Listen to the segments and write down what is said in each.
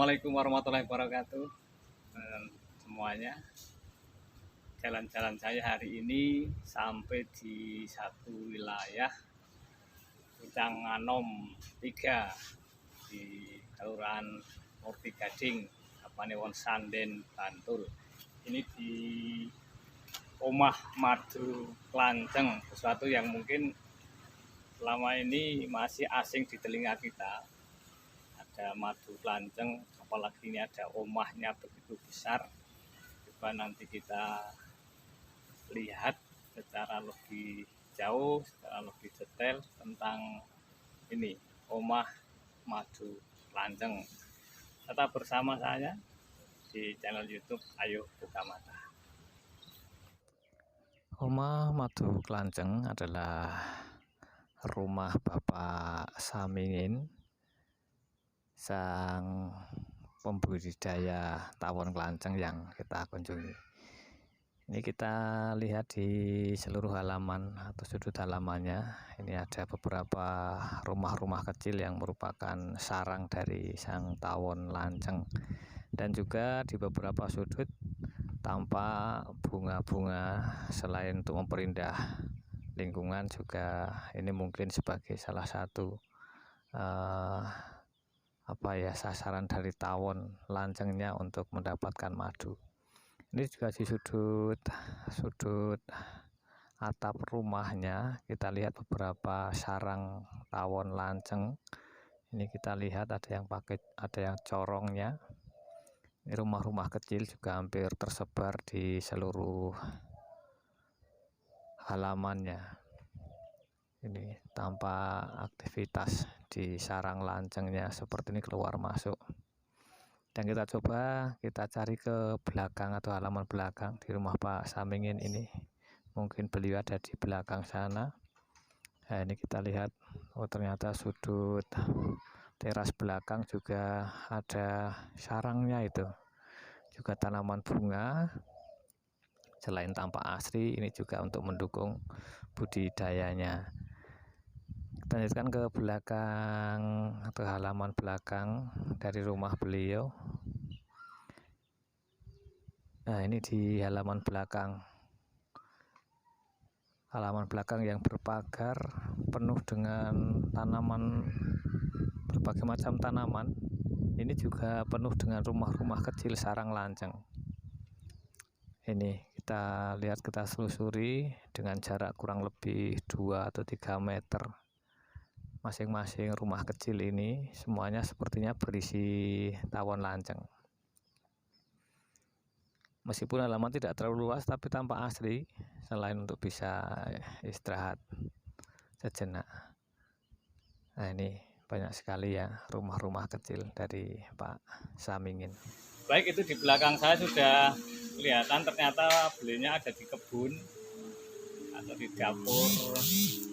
Assalamualaikum warahmatullahi wabarakatuh. Semuanya, jalan-jalan saya hari ini sampai di satu wilayah Pucanganom 3 di Kelurahan Murti Gading, Kapanewon Sanden, Bantul. Ini di Omah Madu Klanceng, sesuatu yang mungkin selama ini masih asing di telinga kita. Ada madu klanceng, apalagi ini ada omahnya begitu besar. Coba nanti kita lihat secara lebih jauh, secara lebih detail tentang ini omah madu klanceng. Tetap bersama saya di channel YouTube Ayo Buka Mata. Omah Madu Klanceng adalah rumah Bapak Samingin, sang pembudidaya tawon klanceng yang kita kunjungi. Ini kita lihat di seluruh halaman atau sudut halamannya. Ini ada beberapa rumah-rumah kecil yang merupakan sarang dari sang tawon lanceng, dan juga di beberapa sudut tampak bunga-bunga. Selain untuk memperindah lingkungan, juga ini mungkin sebagai salah satu sasaran dari tawon lancengnya untuk mendapatkan madu. Ini juga di sudut atap rumahnya kita lihat beberapa sarang tawon lanceng. Ini kita lihat ada yang corongnya. Ini rumah-rumah kecil juga hampir tersebar di seluruh halamannya. Ini tampak aktivitas di sarang lancengnya seperti ini, keluar masuk. Dan kita coba cari ke belakang atau halaman belakang di rumah Pak Samingin ini. Mungkin beliau ada di belakang sana. Nah, ini kita lihat, oh ternyata sudut teras belakang juga ada sarangnya itu. Juga tanaman bunga. Selain tampak asri, ini juga untuk mendukung budidayanya. Kita lanjutkan ke belakang atau halaman belakang dari rumah beliau. Nah, ini di halaman belakang yang berpagar, penuh dengan tanaman, berbagai macam tanaman. Ini juga penuh dengan rumah-rumah kecil sarang lanceng. Ini kita lihat, kita selusuri dengan jarak kurang lebih 2 atau 3 meter. Masing-masing rumah kecil ini semuanya sepertinya berisi tawon lanceng. Meskipun halaman tidak terlalu luas, tapi tampak asri, selain untuk bisa istirahat sejenak. Nah, ini banyak sekali ya rumah-rumah kecil dari Pak Samingin. Baik, itu di belakang saya sudah kelihatan, ternyata belinya ada di kebun atau di dapur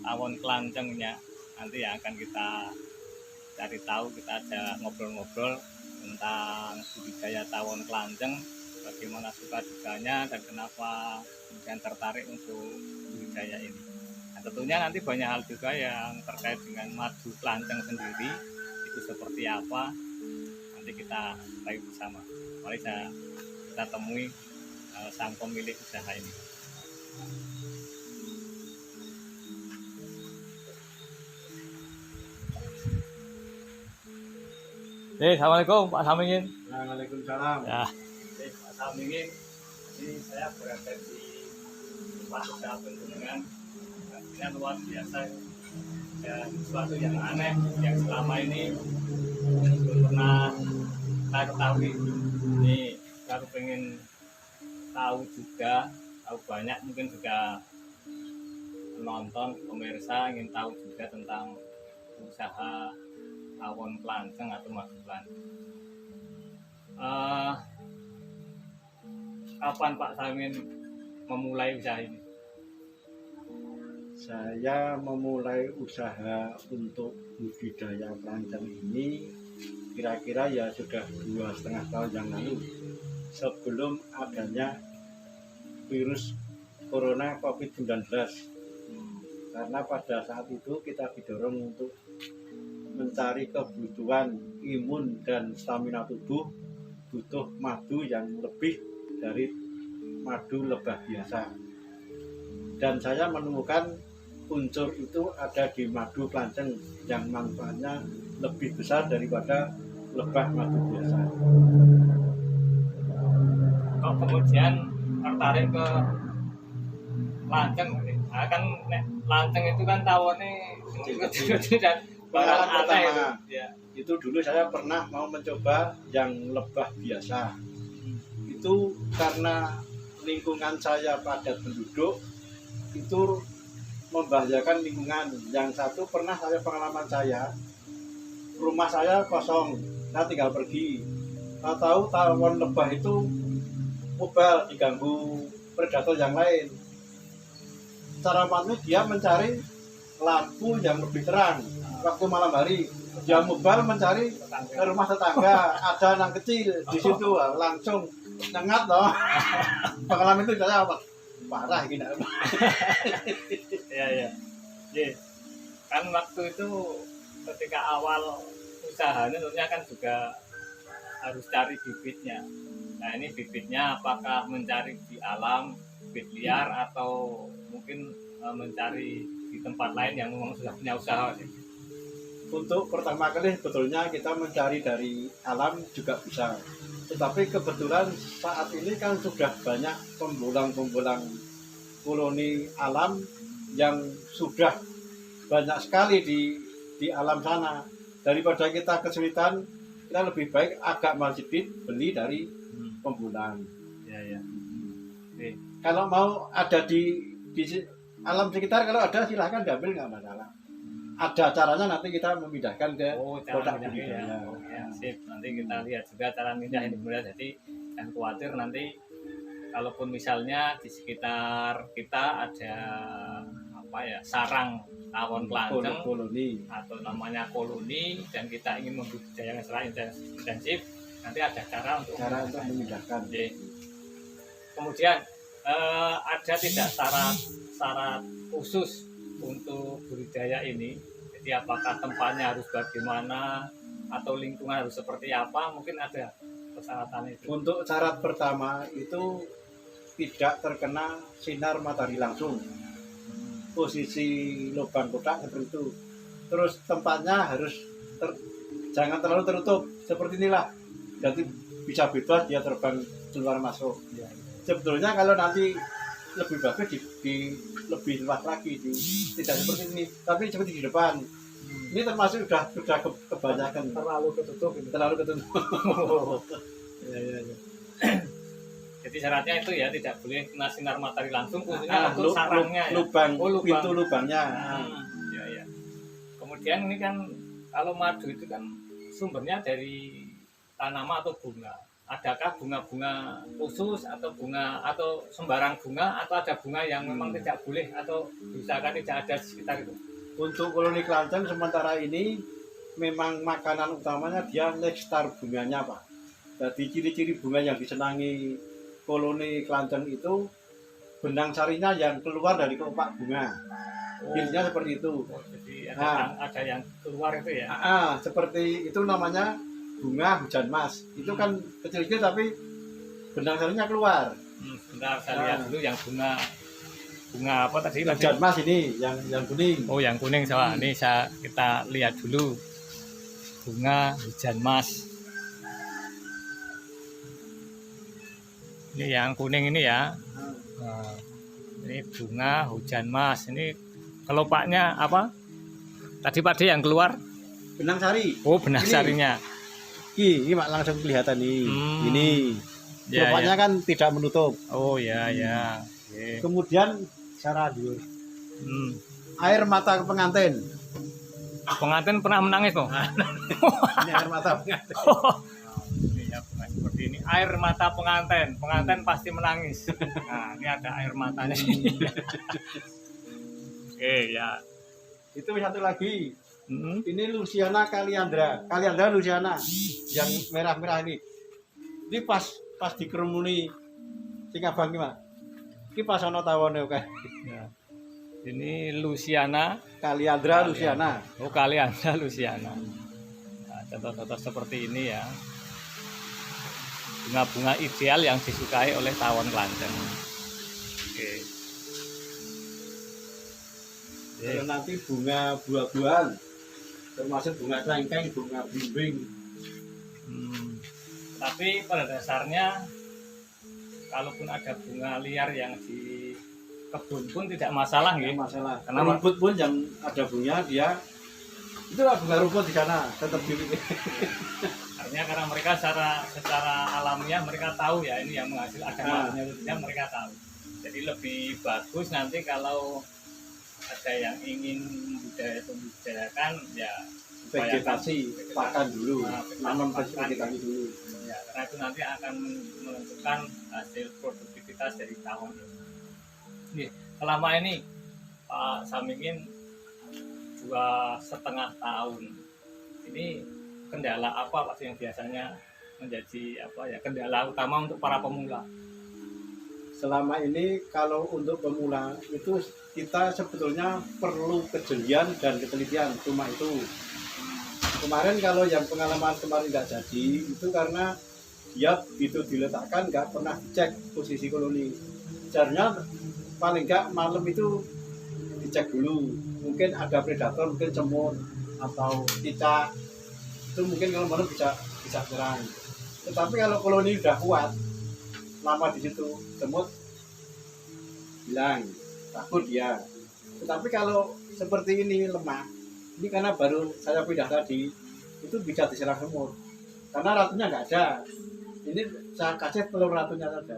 tawon klancengnya. Nanti yang akan kita cari tahu, kita ada ngobrol-ngobrol tentang budidaya tawon klanceng, bagaimana suka dukanya dan kenapa kemudian tertarik untuk budidaya ini. Nah, tentunya nanti banyak hal juga yang terkait dengan madu klanceng sendiri, itu seperti apa, nanti kita tahu bersama. Mari kita temui sang pemilik usaha ini. Assalamualaikum Pak Samingin. Waalaikumsalam. Ya, Pak Samingin, ini saya berada di tempat usaha bendungan. Ini luar biasa dan sesuatu yang aneh yang selama ini belum pernah saya ketahui. Ini baru pengen tahu juga, tahu banyak, mungkin juga penonton, pemirsa ingin tahu juga tentang usaha tawon klanceng atau madu klanceng. Kapan Pak Samingin memulai usaha ini? Saya memulai usaha untuk budidaya klanceng ini kira-kira ya sudah 2,5 tahun yang lalu, sebelum adanya virus corona COVID-19. Karena pada saat itu kita didorong untuk mencari kebutuhan imun dan stamina tubuh butuh madu yang lebih dari madu lebah biasa. Dan saya menemukan unsur itu ada di madu kelanceng yang manfaatnya lebih besar daripada lebah madu biasa. Kok kemudian tertarik ke lanceng? Nah, kan lanceng itu kan tawonnya kecil-kecil dan barang Pengalaman aneh pertama, itu. Ya. itu dulu saya pernah mau mencoba yang lebah biasa. Itu karena lingkungan saya padat penduduk, itu membahayakan lingkungan. Yang satu pernah pengalaman saya, rumah saya kosong, saya tinggal pergi. Tahu tawon lebah itu mobile, diganggu predator yang lain. Cara manfaatnya dia mencari lampu yang lebih terang waktu malam hari. Dia mobile mencari ke rumah tetangga, ada anak kecil di situ, langsung nyengat loh. Pengalaman itu saya apa? Parah gini. Ya. Kan waktu itu ketika awal usahanya tentunya kan juga harus cari bibitnya. Nah ini bibitnya apakah mencari di alam, bibit liar, atau mungkin mencari di tempat lain yang memang sudah punya usaha? Untuk pertama kali sebetulnya kita mencari dari alam juga bisa. Tetapi kebetulan saat ini kan sudah banyak pembulang-pembulang koloni alam yang sudah banyak sekali di alam sana. Daripada kita kesulitan, kita lebih baik agak sedikit beli dari pembulang. Ya. Kalau mau ada di alam sekitar, kalau ada silahkan diambil, nggak masalah. Ada caranya, nanti kita memindahkan ke cara kotak budidaya. ya. Ya, sip. Nanti kita lihat juga cara pindah ini mulai. Jadi jangan khawatir nanti kalaupun misalnya di sekitar kita ada sarang tawon kelanceng koloni atau namanya koloni dan kita ingin membudidayakan secara intensif, nanti ada cara untuk memindahkan. Kemudian ada tidak syarat khusus untuk budidaya ini? Jadi apakah tempatnya harus bagaimana atau lingkungan harus seperti apa? Mungkin ada persyaratannya itu. Untuk syarat pertama itu tidak terkena sinar matahari langsung. Posisi lubang kotak seperti itu. Terus tempatnya harus jangan terlalu tertutup seperti inilah. Jadi bisa bebas dia terbang keluar masuk. Sebetulnya kalau nanti lebih bagus di lebih luas lagi, tidak seperti ini, tapi seperti di depan. Ini termasuk sudah kebanyakan, terlalu ketutup. Ya. Jadi syaratnya itu ya tidak boleh kena sinar matahari langsung, khususnya untuk sarangnya lubang. Lubang. Pintu lubangnya. Ya. Kemudian ini kan kalau madu itu kan sumbernya dari tanaman atau bunga. Adakah bunga-bunga khusus atau bunga atau sembarang bunga, atau ada bunga yang memang tidak boleh atau diusahakan tidak ada di sekitar itu? Untuk koloni kelanceng sementara ini memang makanan utamanya dia nekstar bunganya, Pak. Jadi ciri-ciri bunga yang disenangi koloni kelanceng itu benang sarinya yang keluar dari kelopak bunga. Cirinya seperti itu. Jadi ada yang keluar itu ya? Seperti itu namanya bunga hujan mas. Itu kan kecil-kecil tapi benang sarinya keluar. Bentar saya lihat dulu yang bunga apa tadi? Hujan mas ini yang kuning. Oh, yang kuning salah. Ini kita lihat dulu bunga hujan mas. Ini yang kuning ini ya. Nah, ini bunga hujan mas. Ini kelopaknya apa? Tadi Pak D yang keluar? Benang sari. Oh, benang sarinya. Ini mak langsung kelihatan nih. Ini kelopaknya kan tidak menutup. Oh ya. Kemudian cara diur. Air mata pengantin. Pengantin pernah menangis kok. Ini air mata pengantin. Ini ya seperti ini. Air mata pengantin. Pengantin pasti menangis. Nah, ini ada air matanya. Oke ya. Itu satu lagi. Ini Luciana Kaliandra Luciana yang merah-merah ini. Ini pas dikerumuni sing abang iki, Mas. Iki pas ana tawone oke. Ya. Ini Luciana. Kaliandra Luciana. Oh, Kaliandra Luciana. Nah, contoh-contoh seperti ini ya. Bunga-bunga ideal yang disukai oleh tawon kelanceng. Oke. Kalau nanti bunga buah-buahan, termasuk bunga cengkeh, bunga blimbing. Tapi pada dasarnya, kalaupun ada bunga liar yang di kebun pun tidak masalah, Nggak gitu. masalah. Karena Rumput pun yang ada bunga dia itu bunga rumput di sana tetap di. Artinya karena mereka secara alamiah mereka tahu ya ini yang menghasilkan madunya itu tidak, mereka tahu. Jadi lebih bagus nanti kalau ada yang ingin membudidayakan ya Vegetasi, pakan dulu, nanam pakan. vegetasi dulu. Ya, karena itu nanti akan menentukan hasil produktivitas dari tawon ini. Nih, selama ini Pak Samingin 2,5 tahun ini kendala apa Pak yang biasanya menjadi kendala utama untuk para pemula? Selama ini kalau untuk pemula itu kita sebetulnya perlu kejelian dan ketelitian, cuma itu. Kemarin kalau yang pengalaman kemarin nggak jadi itu karena dia begitu diletakkan nggak pernah dicek posisi koloni. Sebenarnya paling nggak malam itu dicek dulu, mungkin ada predator, mungkin semut atau cicak, itu mungkin kalau malam bisa serang. Tetapi kalau koloni udah kuat lama di situ, semut hilang, takut dia. Tetapi kalau seperti ini lemah, ini karena baru saya pindah tadi, itu bisa diserang semut karena ratunya nggak ada. Ini saya kasih telur ratunya saja.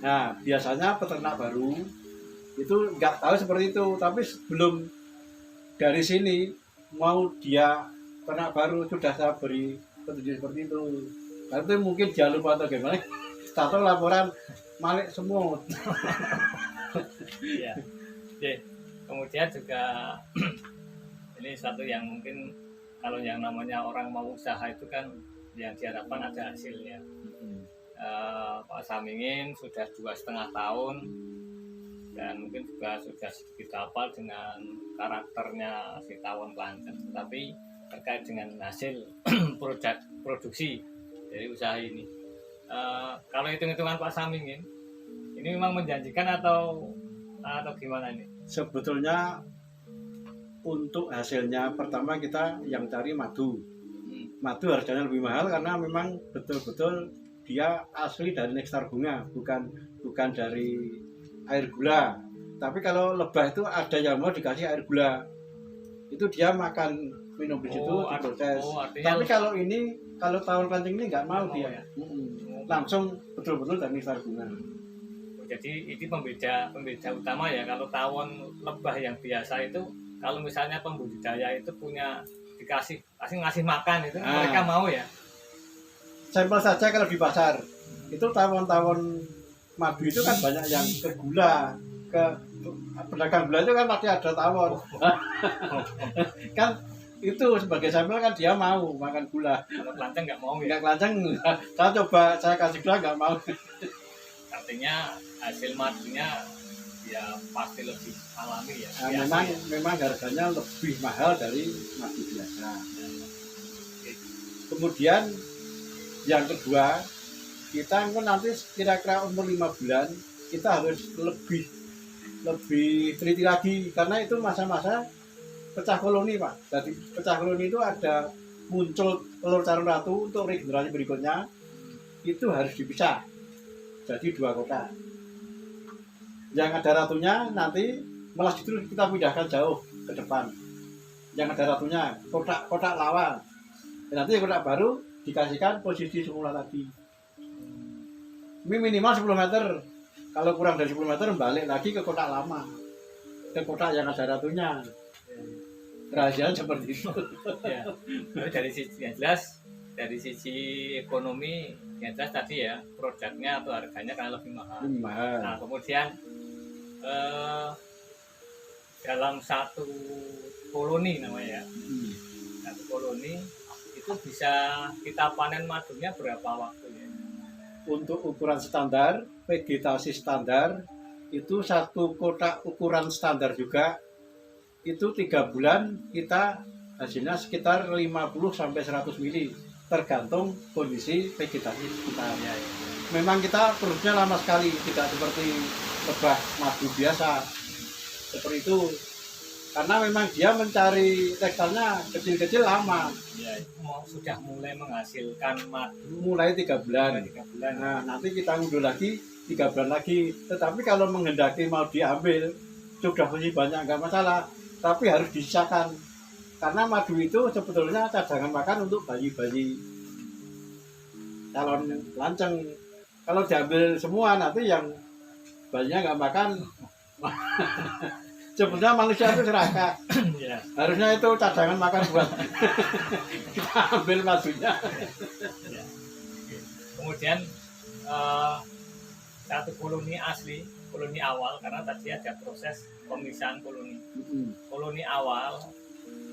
Nah, biasanya peternak baru itu nggak tahu seperti itu, tapi sebelum dari sini mau dia ternak baru sudah saya beri petunjuk seperti itu. Karena itu mungkin dia lupa atau gimana, satu laporan malik semut. Ya. Oke. Kemudian juga ini satu yang mungkin kalau yang namanya orang mau usaha itu kan yang diharapkan ada hasilnya. Pak Samingin sudah 2,5 tahun dan mungkin juga sudah sedikit hafal dengan karakternya si tawon kelanceng, tapi terkait dengan hasil produksi dari usaha ini, kalau hitung-hitungan Pak Samingin ini memang menjanjikan atau gimana ini? Sebetulnya untuk hasilnya pertama kita yang cari madu. Madu harganya lebih mahal karena memang betul-betul dia asli dari nektar bunga, bukan dari air gula. Tapi kalau lebah itu ada yang mau dikasih air gula, itu dia makan minum di situ diproses. Tapi kalau tawon kelanceng ini nggak mau dia, ya? Langsung betul-betul dari nektar bunga. Jadi ini pembeda utama ya. Kalau tawon lebah yang biasa itu, kalau misalnya pembudidaya itu punya ngasih makan itu, mereka mau ya. Sampel saja kalau di pasar itu tawon-tawon madu itu kan banyak yang ke gula, ke pedagang gula itu kan pasti ada tawon. Kan itu sebagai sampel kan dia mau makan gula. Kalau kelanceng nggak mau ya. Nggak kelanceng, saya kasih gula nggak mau. Artinya hasil madunya ya pasti lebih alami ya. Nah, memang harganya lebih mahal dari madu biasa. Kemudian yang kedua, kita nanti kira-kira umur 5 bulan kita harus lebih teliti lagi karena itu masa-masa pecah koloni Pak. Jadi pecah koloni itu ada muncul telur calon ratu untuk regenerasi berikutnya itu harus dipisah jadi 2 kotak. Yang ada ratunya nanti malah justru kita pindahkan jauh ke depan. Yang ada ratunya kotak lawan. Dan nanti kotak baru dikasihkan posisi semula tadi. Ini minimal 10 meter. Kalau kurang dari 10 meter balik lagi ke kotak lama, ke kotak yang ada ratunya. Rahasianya seperti itu. Ya. Dari sisi yang jelas, dari sisi ekonomi yang jelas tadi ya, produknya atau harganya kan lebih mahal. Nah kemudian dalam satu koloni namanya ya, satu koloni itu bisa kita panen madunya berapa waktunya? Untuk ukuran standar, vegetasi standar itu satu kotak ukuran standar juga, itu 3 bulan kita hasilnya sekitar 50 sampai 100 mili tergantung kondisi vegetasi sekitar. Memang kita prosesnya lama sekali, tidak seperti lebah madu biasa seperti itu, karena memang dia mencari teksturnya kecil-kecil lama. Ya, sudah mulai menghasilkan madu Mulai 3 bulan. 3 bulan. Nah, nanti kita ngunduh lagi 3 bulan lagi. Tetapi kalau menghendaki mau diambil, sudah masih banyak, nggak masalah. Tapi harus disisakan. Karena madu itu sebetulnya cadangan makan untuk bayi-bayi calon lanceng. Kalau diambil semua, nanti yang bayinya nggak makan. Sebetulnya manusia itu serakah. Ya. Harusnya itu cadangan makan buat kita ambil madunya. Ya. Kemudian satu koloni asli, koloni awal, karena tadi ada proses pemisahan koloni. Koloni awal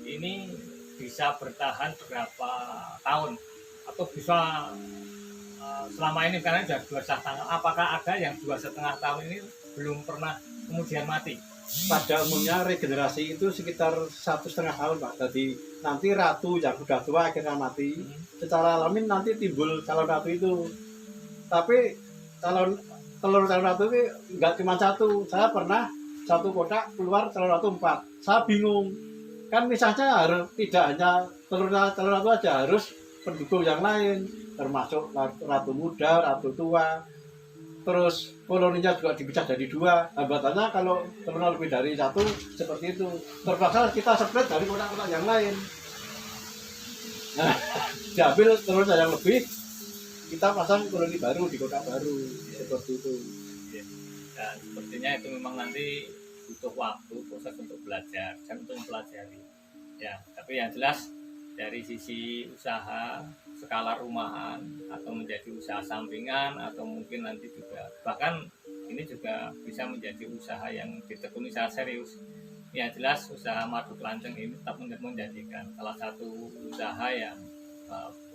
ini bisa bertahan berapa tahun atau bisa selama ini, karena sudah 2,5 tahun. Apakah ada yang 2,5 tahun ini belum pernah kemudian mati? Pada umumnya regenerasi itu sekitar 1,5 tahun, Pak. Jadi nanti ratu yang sudah tua akhirnya mati. Secara alami nanti timbul calon ratu itu. Tapi telur calon ratu itu nggak cuma satu. Saya pernah satu kotak keluar calon ratu 4. Saya bingung. Kan misalnya harus tidak hanya telur ratu aja, harus pendukung yang lain, termasuk ratu muda, ratu tua. Terus koloninya juga dipecah jadi 2. Hambatannya kalau telurnya lebih dari 1 seperti itu. Terpaksa kita separate dari kotak-kotak yang lain. Nah, diambil telurnya yang lebih, kita pasang koloni baru di kotak baru, seperti itu. Dan sepertinya itu memang nanti butuh waktu, proses untuk belajar dan untuk mempelajari. Ya, tapi yang jelas dari sisi usaha skala rumahan atau menjadi usaha sampingan, atau mungkin nanti juga bahkan ini juga bisa menjadi usaha yang ditekuni secara serius. Yang jelas usaha madu kelanceng ini tetap menjadikan salah satu usaha yang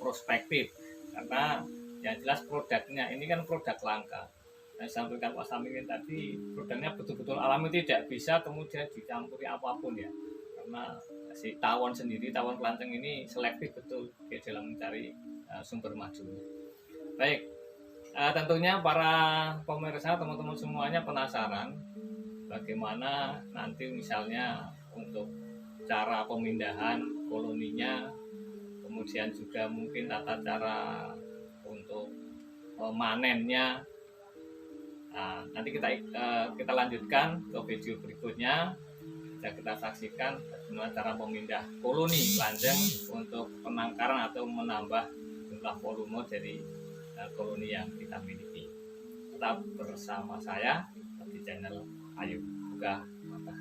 prospektif, karena yang jelas produknya ini kan produk langka. Saya sampaikan Pak Sampingin tadi, produknya betul-betul alami, tidak bisa kemudian dicampuri apapun ya, karena si tawon sendiri, tawon kelanceng ini selektif betul di dalam mencari sumber madu. Baik, tentunya para pemirsa, teman-teman semuanya penasaran bagaimana nanti misalnya untuk cara pemindahan koloninya, kemudian juga mungkin tata cara untuk manennya. Nah, nanti kita lanjutkan ke video berikutnya. Kita saksikan bagaimana cara memindah koloni kelanceng untuk penangkaran atau menambah jumlah volume dari koloni yang kita miliki. Tetap bersama saya di channel Ayu Buka Mata.